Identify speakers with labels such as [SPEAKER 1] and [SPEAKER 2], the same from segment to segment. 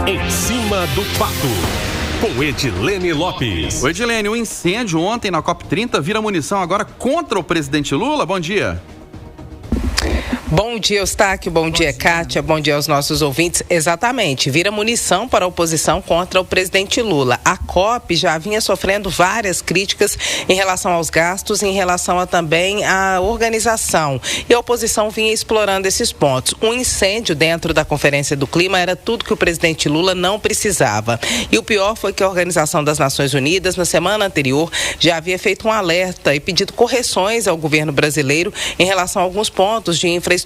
[SPEAKER 1] Em cima do pato, com Edilene Lopes.
[SPEAKER 2] Ô Edilene, o incêndio ontem na COP30 vira munição agora contra o presidente Lula? Bom dia.
[SPEAKER 3] Bom dia, Eustáquio. Bom dia, Kátia. Bom dia aos nossos ouvintes. Exatamente, vira munição para a oposição contra o presidente Lula. A COP já vinha sofrendo várias críticas em relação aos gastos, em relação também à organização. E a oposição vinha explorando esses pontos. Um incêndio dentro da Conferência do Clima era tudo que o presidente Lula não precisava. E o pior foi que a Organização das Nações Unidas, na semana anterior, já havia feito um alerta e pedido correções ao governo brasileiro em relação a alguns pontos de infraestrutura.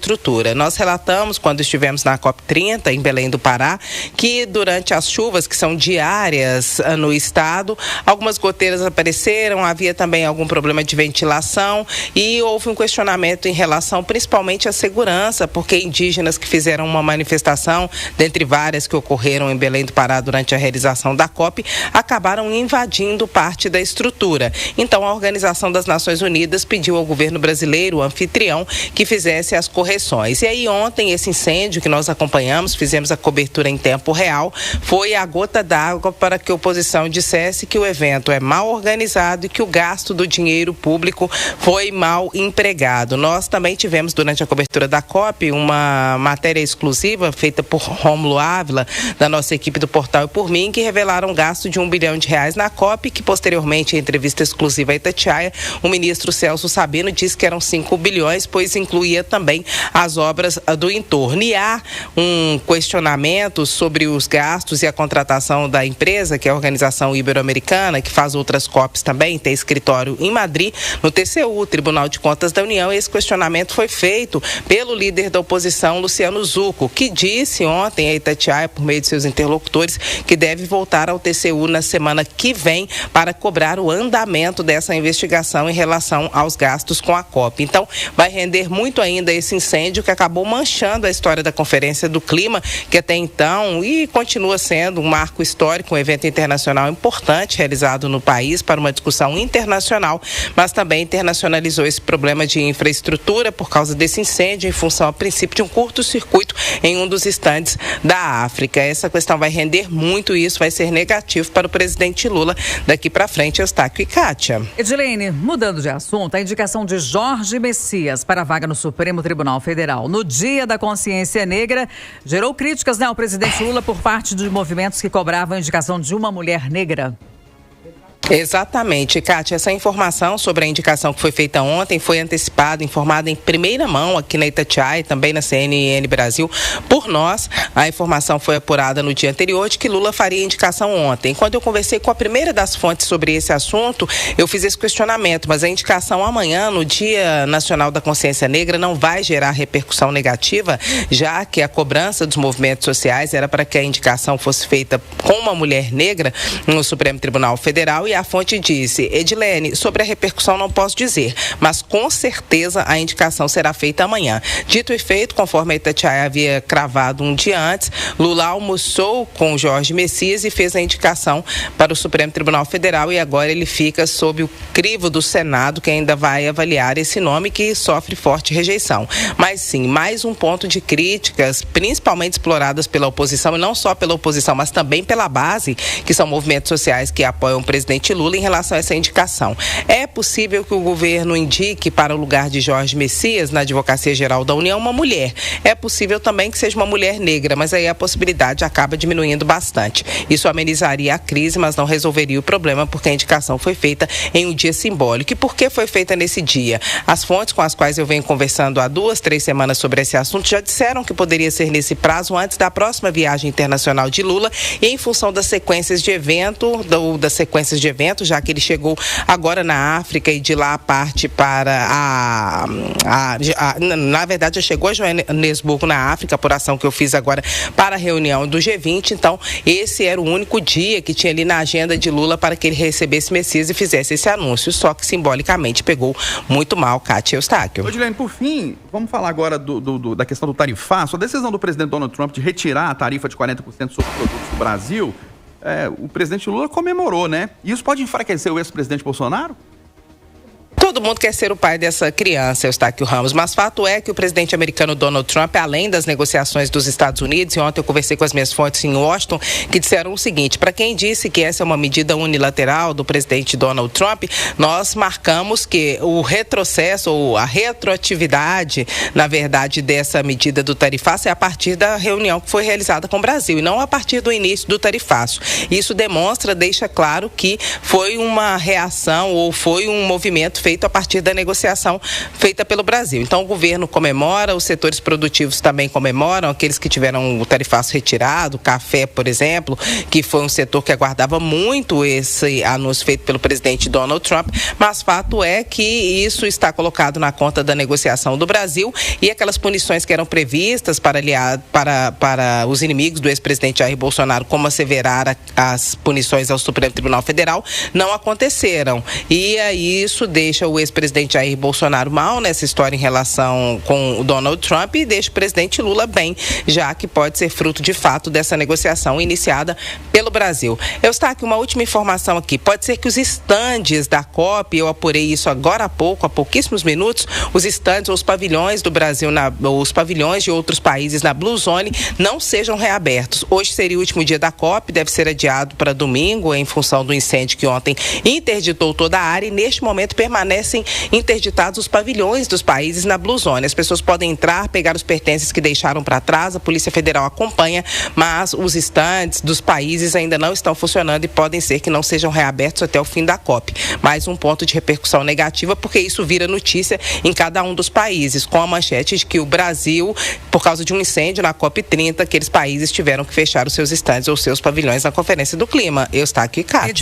[SPEAKER 3] Nós relatamos, quando estivemos na COP30, em Belém do Pará, que durante as chuvas, que são diárias no estado, algumas goteiras apareceram, havia também algum problema de ventilação e houve um questionamento em relação principalmente à segurança, porque indígenas que fizeram uma manifestação, dentre várias que ocorreram em Belém do Pará durante a realização da COP, acabaram invadindo parte da estrutura. Então, a Organização das Nações Unidas pediu ao governo brasileiro, o anfitrião, que fizesse as correções. E aí ontem esse incêndio que nós acompanhamos, fizemos a cobertura em tempo real, foi a gota d'água para que a oposição dissesse que o evento é mal organizado e que o gasto do dinheiro público foi mal empregado. Nós também tivemos durante a cobertura da COP uma matéria exclusiva feita por Rômulo Ávila, da nossa equipe do Portal e por mim, que revelaram um gasto de R$1 bilhão na COP, que posteriormente, em entrevista exclusiva a Itatiaia, o ministro Celso Sabino disse que eram 5 bilhões, pois incluía também as obras do entorno. E há um questionamento sobre os gastos e a contratação da empresa, que é a Organização Ibero-Americana, que faz outras COPs também, tem escritório em Madrid, no TCU, Tribunal de Contas da União, e esse questionamento foi feito pelo líder da oposição, Luciano Zucco, que disse ontem a Itatiaia, por meio de seus interlocutores, que deve voltar ao TCU na semana que vem para cobrar o andamento dessa investigação em relação aos gastos com a COP. Então, vai render muito ainda esse incêndio que acabou manchando a história da Conferência do Clima, que até então e continua sendo um marco histórico, um evento internacional importante realizado no país para uma discussão internacional, mas também internacionalizou esse problema de infraestrutura por causa desse incêndio, em função, a princípio, de um curto-circuito em um dos estandes da África. Essa questão vai render muito e isso vai ser negativo para o presidente Lula daqui para frente, Eustáquio e Kátia.
[SPEAKER 4] Edilene, mudando de assunto, a indicação de Jorge Messias para a vaga no Supremo Tribunal Federal no Dia da Consciência Negra gerou críticas ao presidente Lula por parte de movimentos que cobravam a indicação de uma mulher negra.
[SPEAKER 3] Exatamente, Kátia. Essa informação sobre a indicação que foi feita ontem foi antecipada, informada em primeira mão aqui na Itatiaia e também na CNN Brasil por nós. A informação foi apurada no dia anterior de que Lula faria a indicação ontem. Quando eu conversei com a primeira das fontes sobre esse assunto, eu fiz esse questionamento, mas a indicação amanhã, no Dia Nacional da Consciência Negra, não vai gerar repercussão negativa, já que a cobrança dos movimentos sociais era para que a indicação fosse feita com uma mulher negra no Supremo Tribunal Federal. E a fonte disse: Edilene, sobre a repercussão não posso dizer, mas com certeza a indicação será feita amanhã. Dito e feito, conforme a Itatiaia havia cravado um dia antes, Lula almoçou com Jorge Messias e fez a indicação para o Supremo Tribunal Federal e agora ele fica sob o crivo do Senado, que ainda vai avaliar esse nome que sofre forte rejeição. Mas sim, mais um ponto de críticas, principalmente exploradas pela oposição, e não só pela oposição, mas também pela base, que são movimentos sociais que apoiam o presidente Lula em relação a essa indicação. É possível que o governo indique para o lugar de Jorge Messias, na Advocacia Geral da União, uma mulher. É possível também que seja uma mulher negra, mas aí a possibilidade acaba diminuindo bastante. Isso amenizaria a crise, mas não resolveria o problema, porque a indicação foi feita em um dia simbólico. E por que foi feita nesse dia? As fontes com as quais eu venho conversando há 2-3 semanas sobre esse assunto já disseram que poderia ser nesse prazo antes da próxima viagem internacional de Lula e em função das sequências de evento, já que ele chegou agora na África e de lá parte para na verdade já chegou a Joanesburgo na África, por ação que eu fiz agora para a reunião do G20, então esse era o único dia que tinha ali na agenda de Lula para que ele recebesse Messias e fizesse esse anúncio, só que simbolicamente pegou muito mal, Kátia e Eustáquio.
[SPEAKER 2] Edilene, por fim, vamos falar agora da questão do tarifaço. A decisão do presidente Donald Trump de retirar a tarifa de 40% sobre produtos do Brasil, o presidente Lula comemorou, né? E isso pode enfraquecer o ex-presidente Bolsonaro?
[SPEAKER 3] Todo mundo quer ser o pai dessa criança, Eustáquio Ramos, mas fato é que o presidente americano Donald Trump, além das negociações dos Estados Unidos, e ontem eu conversei com as minhas fontes em Washington, que disseram o seguinte: para quem disse que essa é uma medida unilateral do presidente Donald Trump, nós marcamos que o retrocesso ou a retroatividade, na verdade, dessa medida do tarifaço é a partir da reunião que foi realizada com o Brasil e não a partir do início do tarifaço. Isso deixa claro que foi uma reação ou foi um movimento feito a partir da negociação feita pelo Brasil. Então, o governo comemora, os setores produtivos também comemoram, aqueles que tiveram o tarifaço retirado, o café, por exemplo, que foi um setor que aguardava muito esse anúncio feito pelo presidente Donald Trump, mas fato é que isso está colocado na conta da negociação do Brasil e aquelas punições que eram previstas para os inimigos do ex-presidente Jair Bolsonaro, como asseverar as punições ao Supremo Tribunal Federal, não aconteceram. E aí isso deixa o ex-presidente Jair Bolsonaro mal nessa história em relação com o Donald Trump e deixa o presidente Lula bem, já que pode ser fruto de fato dessa negociação iniciada pelo Brasil. Eustáquio, uma última informação aqui. Pode ser que os estandes da COP, eu apurei isso agora há pouco, há pouquíssimos minutos, os estandes ou os pavilhões do Brasil, os pavilhões de outros países na Blue Zone não sejam reabertos. Hoje seria o último dia da COP, deve ser adiado para domingo em função do incêndio que ontem interditou toda a área e neste momento permanecem interditados os pavilhões dos países na Blue Zone. As pessoas podem entrar, pegar os pertences que deixaram para trás, a Polícia Federal acompanha, mas os estandes dos países ainda não estão funcionando e podem ser que não sejam reabertos até o fim da COP. Mais um ponto de repercussão negativa, porque isso vira notícia em cada um dos países, com a manchete de que o Brasil, por causa de um incêndio na COP30, aqueles países tiveram que fechar os seus estandes ou seus pavilhões na Conferência do Clima. Eustáquio e Kátia.